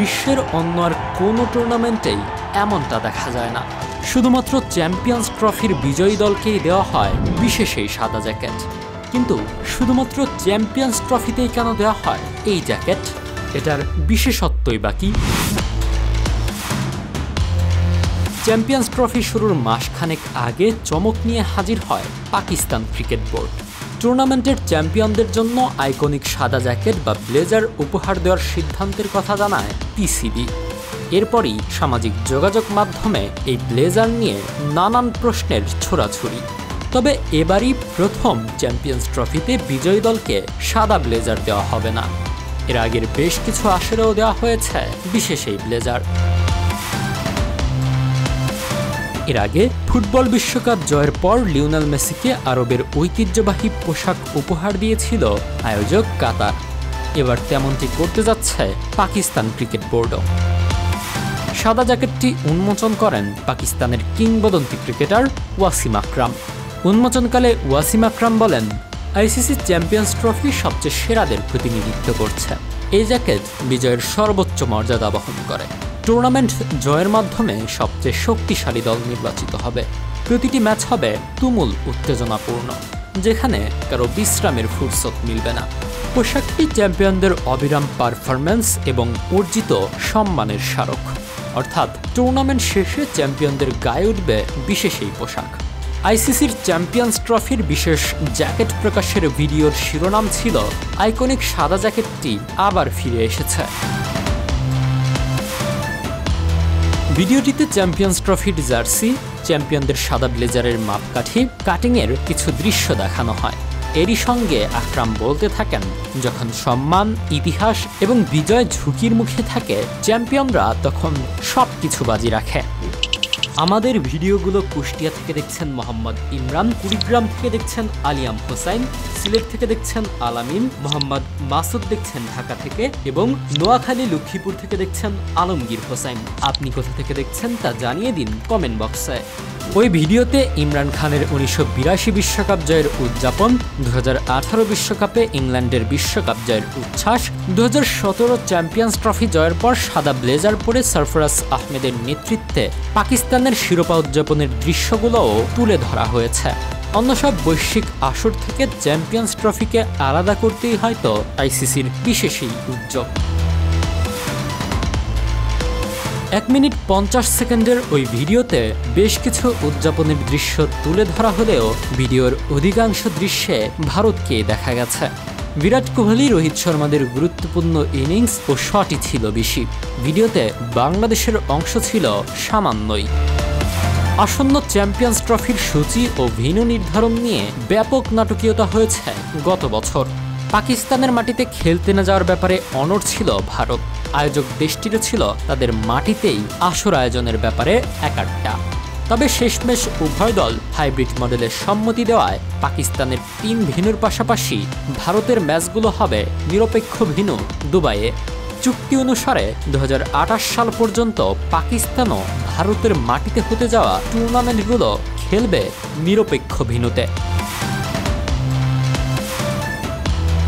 বিশ্বের অন্য আর কোনো টুর্নামেন্টেই এমনটা দেখা যায় না। শুধুমাত্র চ্যাম্পিয়ন্স ট্রফির বিজয়ী দলকেই দেওয়া হয় বিশেষ এই সাদা জ্যাকেট। কিন্তু শুধুমাত্র চ্যাম্পিয়ন্স ট্রফিতেই কেন দেওয়া হয় এই জ্যাকেট? এটার বিশেষত্বই বা কি? চ্যাম্পিয়ন্স ট্রফি শুরুর মাসখানেক আগে চমক নিয়ে হাজির হয় পাকিস্তান ক্রিকেট বোর্ড। টুর্নামেন্টের চ্যাম্পিয়নদের জন্য আইকনিক সাদা জ্যাকেট বা ব্লেজার উপহার দেওয়ার সিদ্ধান্তের কথা জানায় পিসিবি। এরপরই সামাজিক যোগাযোগ মাধ্যমে এই ব্লেজার নিয়ে নানান প্রশ্নের ছোড়াছুড়ি। তবে এবারই প্রথম চ্যাম্পিয়ন্স ট্রফিতে বিজয়ী দলকে সাদা ব্লেজার দেওয়া হবে না। এর আগের বেশ কিছু আসরেও দেওয়া হয়েছে বিশেষ এই ব্লেজার। এর আগে ফুটবল বিশ্বকাপ জয়ের পর লিওনেল মেসিকে আরবের ঐতিহ্যবাহী পোশাক উপহার দিয়েছিল আয়োজক কাতার। এবার তেমনটি করতে যাচ্ছে পাকিস্তান ক্রিকেট বোর্ডও। সাদা জ্যাকেটটি উন্মোচন করেন পাকিস্তানের কিংবদন্তি ক্রিকেটার ওয়াসিম আকরাম। উন্মোচনকালে ওয়াসিম আকরাম বলেন, আইসিসি চ্যাম্পিয়ন্স ট্রফি সবচেয়ে সেরাদের প্রতিনিধিত্ব করছে। এই জ্যাকেট বিজয়ের সর্বোচ্চ মর্যাদা বহন করে। টুর্নামেন্ট জয়ের মাধ্যমে সবচেয়ে শক্তিশালী দল নির্বাচিত হবে। প্রতিটি ম্যাচ হবে তুমুল উত্তেজনাপূর্ণ, যেখানে কারো বিশ্রামের ফুরসত মিলবে না। পোশাকটি চ্যাম্পিয়নদের অবিরাম পারফরম্যান্স এবং অর্জিত সম্মানের স্মারক। অর্থাৎ টুর্নামেন্ট শেষে চ্যাম্পিয়নদের গায়ে উঠবে বিশেষ এই পোশাক। আইসিসির চ্যাম্পিয়ন্স ট্রফির বিশেষ জ্যাকেট প্রকাশের ভিডিওর শিরোনাম ছিল, আইকনিক সাদা জ্যাকেটটি আবার ফিরে এসেছে। ভিডিওটিতে চ্যাম্পিয়ন্স ট্রফির জার্সি, চ্যাম্পিয়নদের সাদা ব্লেজারের মাপকাঠি, কাটিংয়ের কিছু দৃশ্য দেখানো হয়। এরই সঙ্গে আকরাম বলতে থাকেন, যখন সম্মান, ইতিহাস এবং বিজয় ঝুঁকির মুখে থাকে, চ্যাম্পিয়নরা তখন সবকিছু বাজি রাখে। আমাদের ভিডিওগুলো কুষ্টিয়া থেকে দেখছেন মোহাম্মদ ইমরান, কুড়িগ্রাম থেকে দেখছেন আলিয়াম হোসাইন, সিলেট থেকে দেখছেন আলামিন, মোহাম্মদ মাসুদ দেখছেন ঢাকা থেকে এবং নোয়াখালী লক্ষ্মীপুর থেকে দেখছেন আলমগীর হোসাইন। আপনি কোথা থেকে দেখছেন তা জানিয়ে দিন কমেন্ট বক্সে। ওই ভিডিওতে ইমরান খানের 1982 বিশ্বকাপ জয়ের উদযাপন, 2018 বিশ্বকাপে ইংল্যান্ডের বিশ্বকাপ জয়ের উচ্ছ্বাস, 2017 চ্যাম্পিয়ন্স ট্রফি জয়ের পর সাদা ব্লেজার পরে সরফরাজ আহমেদের নেতৃত্বে পাকিস্তানের শিরোপা উদযাপনের দৃশ্যগুলোও তুলে ধরা হয়েছে। অন্য সব বৈশ্বিক আসর থেকে চ্যাম্পিয়ন্স ট্রফিকে আলাদা করতেই হয়তো আইসিসির বিশেষ এই উদ্যোগ। 1 মিনিট 50 সেকেন্ডের ওই ভিডিওতে বেশ কিছু উদযাপনের দৃশ্য তুলে ধরা হলেও ভিডিওর অধিকাংশ দৃশ্যে ভারতকে দেখা গেছে। বিরাট কোহলি, রোহিত শর্মাদের গুরুত্বপূর্ণ ইনিংস ও শটই ছিল বেশি। ভিডিওতে বাংলাদেশের অংশ ছিল সামান্যই। আসন্ন চ্যাম্পিয়ন্স ট্রফির সূচি ও ভেন্যু নির্ধারণ নিয়ে ব্যাপক নাটকীয়তা হয়েছে গত বছর। পাকিস্তানের মাটিতে খেলতে না যাওয়ার ব্যাপারে অনড় ছিল ভারত। আয়োজক দেশটিরও ছিল তাদের মাটিতেই আসর আয়োজনের ব্যাপারে একাট্টা। তবে শেষমেশ উভয় দল হাইব্রিড মডেলের সম্মতি দেওয়ায় পাকিস্তানের 3 ভেন্যুর পাশাপাশি ভারতের ম্যাচগুলো হবে নিরপেক্ষ ভেন্যু দুবাইয়ে। চুক্তি অনুসারে 2028 সাল পর্যন্ত পাকিস্তানও ভারতের মাটিতে হতে যাওয়া টুর্নামেন্টগুলো খেলবে নিরপেক্ষ ভেন্যুতে।